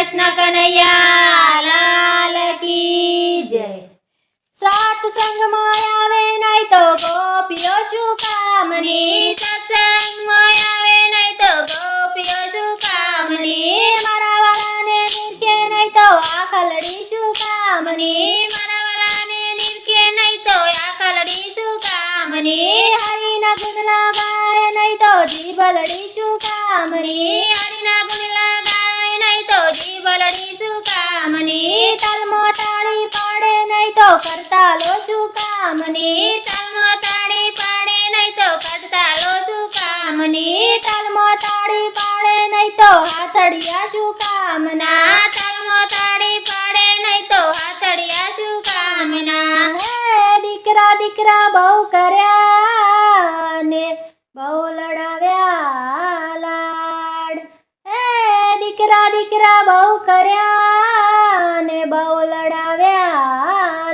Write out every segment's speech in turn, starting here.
कृष्ण कन्हैया लाल की जय। सत्संग में आवे नहीं तो गोपियों शू कामनी, सत्संग में आवे नहीं तो गोपियों शू कामनी, मारा वाला ने निरखे नहीं तो आखलड़ी शू कामनी, मारा वाला ने निरखे नहीं तो आखलड़ी शू कामनी, हरि ना गुण लगाए नहीं तो जीवलड़ी शू कामनी, हरि ना गुण लगाए नहीं तो जीवलड़ी शू कामनी, तलमो ताड़ी पाड़े नहीं तो करता लो शू कामनी, तलमो ताड़ी पाड़े नहीं तो करता लो शू कामनी, तलमो ताड़ी पाड़े नहीं तो हाथड़िया शू कामना, तलमो ताड़ी पाड़े नहीं तो हाथड़िया शू कामना। हे दीकरा दीकरा बहु कर्या ने बहु लड़ाव्या लाड, हे दीकरा दीकरा बहु कर्या ने बहु लड़ाव्या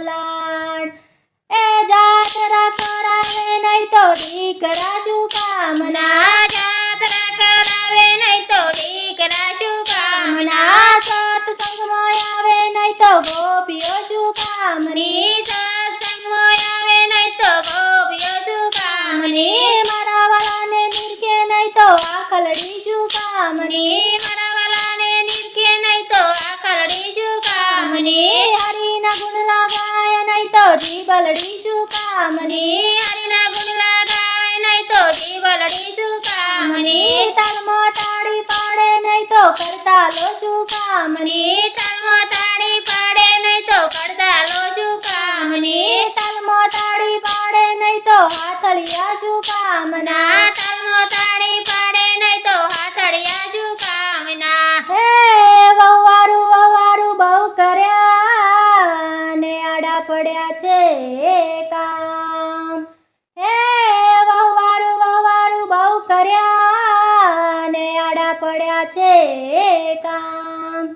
लाड, ए जातरा करावे नहीं तो दीकरा शू कामना, जातरा करावे नहीं तो दीकरा शू कामना, सत्संग में आवे नहीं तो गोपियों शू कामनी, सत्संग में आवे नहीं तो गोपियों शू कामनी, मारा वाला ने निरखे नहीं तो आखलड़ी शू कामनी, मारा वाला ने निरखे नहीं तो आखलड़ी शू कामनी, हरि ना गुण लगाए नहीं तो जीवलड़ी शू कामनी, हरि ना गुण लगाए नहीं तो जीवलड़ी शू कामनी, तलमो ताड़ी पाड़े नहीं तो करता लो शू कामनी, तलमो ताड़ी पाड़े नहीं तो करता लो शू कामनी, तलमो ताड़ी पाड़े नहीं तो हाथड़िया शू कामना, तलमो ताड़ी पाड़े नहीं तो हाथड़िया शू कामना। हे ववारू बहु कर्या ने आड़ा पड्या छे काम, हे ववारू बहु कर्या ने आड़ा पड्या छे काम,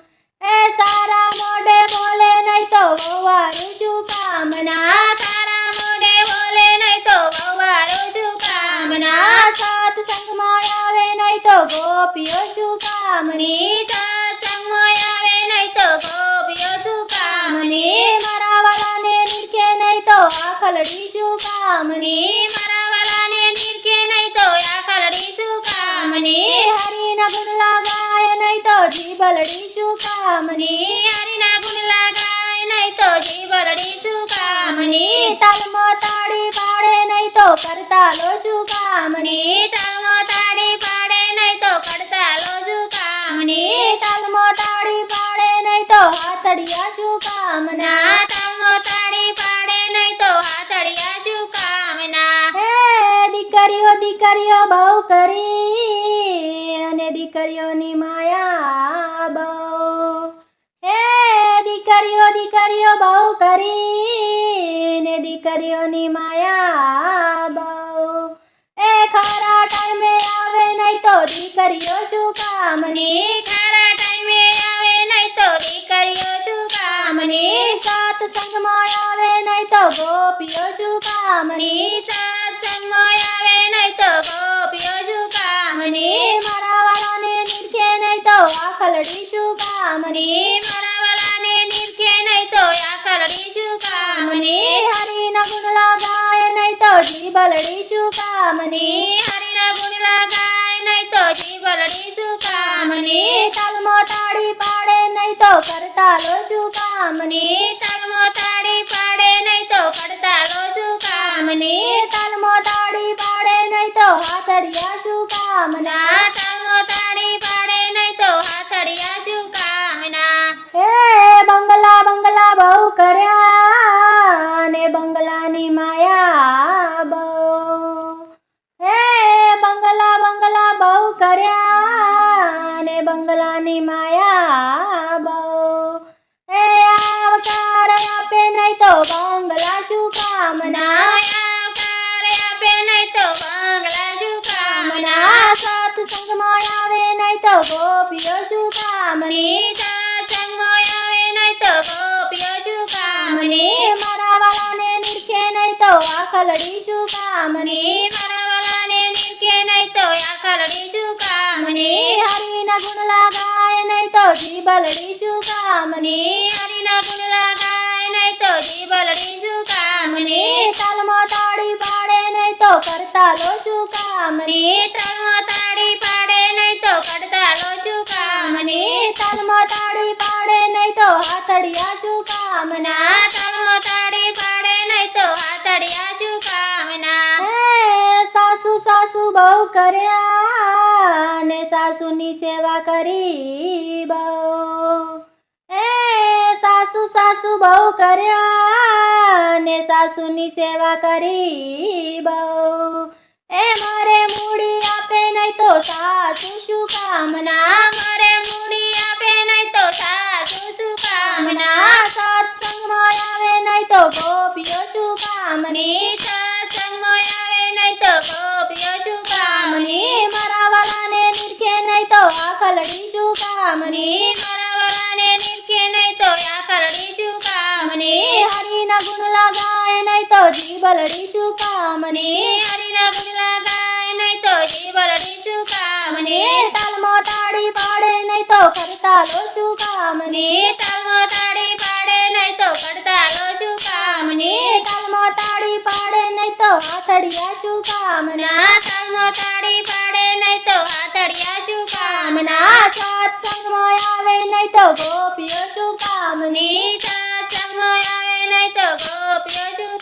ए सारा मोढे बोले नहीं तो ववारू शू कामना, सारा मोढे बोले नहीं तो ववारू शू कामना, सत्संग में आवे नहीं तो गोपियों शू कामनी, सत्संग में आवे नहीं तो गोपियों शू कामनी, मारा वाला ने निरखे नहीं तो आखलड़ी शू कामनी, मारा वाला ने निरखे नहीं तो आखलड़ी शू कामनी, हरि ना गुण लगाए नहीं तो जीवलड़ी शू कामनी, हरि ना गुण लगाए नहीं तो जीवलड़ी शू कामनी, तलमो ताड़ी पाड़े नहीं तो करता लो शू कामनी, तलमो ताड़ी पाड़े नहीं तो करता लो शू कामनी, तलमो ताड़ी पाड़े नहीं तो हाथड़िया शू कामना, तलमो ताड़ी पाड़े नहीं तो हाथड़िया शू कामना। हे दीकरीओ दीकरीओ बहु करी अने दीकरीओनी माया बहु, हे दीकरीओ बहु करी ने दीकरीओनी माया बहु, ए खरा टाइमे आवे नहीं तो दीकरीओ शू कामनी, खरा टाइमे आवे नहीं तो दीकरीओ शू कामनी, सत्संग में आवे नहीं तो गोपियों शू कामनी, सत्संग में आवे नहीं तो गोपियों शू कामनी, मारा वाला ने निरखे नहीं तो आखलड़ी शू कामनी, मारा वाला ने निरखे नहीं तो आखलड़ी शू कामनी, हरि ना गुण लगाए नहीं तो जीवलड़ी शू कामनी, हरि ना गुण लगाए नहीं तो जीवलड़ी शू कामनी, तलमो ताड़ी पाड़े नहीं तो करता लो शू कामनी, तलमो ताड़ी पाड़े नहीं तो करता लो शू कामनी, तलमो ताड़ी पाड़े नहीं तो हाथड़िया शू कामना, तलमो ताड़ी पाड़े नहीं तो हाथड़िया शू कामना। हे बंगला बंगला बहु कर्या ने बंगलानी माया बहु, हे बंगला बंगला बहु कर्या ने बंगलानी माया बहु, हे आवकार आपे नहीं तो बंगला शू कामना, आवकार आपे नहीं तो बंगला शू कामना, सत्संग में आवे नहीं तो गोपियों शू कामनी, सत्संग में आवे नहीं तो गोपियों शू कामनी, मारा वाला ने निरखे नहीं तो आखलड़ी शू कामनी, मारा वाला ने निरखे नहीं तो आखलड़ी शू कामनी, हरि ना गुण लगाए नहीं तो જીભલડી શું કામની હરિના ગુણ લગાય નહીં તો જીભલડી શું કામની તાલમાં તાળી પાડે નહીં તો કરતાલો શું કામની તાલમાં તાળી પાડે નહીં તો કડતાલો શું કામની તાલમાં તાળી પાડે નહીં તો હાથડિયા શું કામના તાલમાં તાળી પાડે નહીં તો હાથડિયા શું કામના હે સાસુ સાસુ બહુ કર્યા ને સાસુની સેવા કરી બહુ હે સાસુ સાસુ બહુ કર્યા ને સાસુની સેવા કરી બહુ એ મારે મૂડી આપે નહીં તો સાસુ શું કામના મારે મૂડી આપે નહીં તો સાસુ શું કામના સત્સંગમાં આવે નહીં તો ગોપીઓ શું કામની સત્સંગમાં આવે નહીં તો ગોપીઓ શું કામની મારા વાલાને નિરખે નહીં તો આખલડી શું કામની મારા વરાને નિરખે નહીં તો આ કરડી શું કામની હરિના ગુણ લગાય નહીં તો જીભલડી શું કામની હરિના ગુણ લગાય નહીં તો જીભલડી શું કામની તાલમાં તાળી પાડે નહીં તો કરતાલો શું કામની તાલમાં તાળી પાડે નહીં તો કડતાલો શું કામની તાલમાં તાળી પાડે નહીં તો હાથડિયા શું કામના તાલમાં તાળી પાડે નહીં તો હાથડિયા શું કામના સત્સંગમાં આવે નહીં તો ગોપીઓ શું કામની સત્સંગમાં આવે નહીં તો ગોપીઓ શું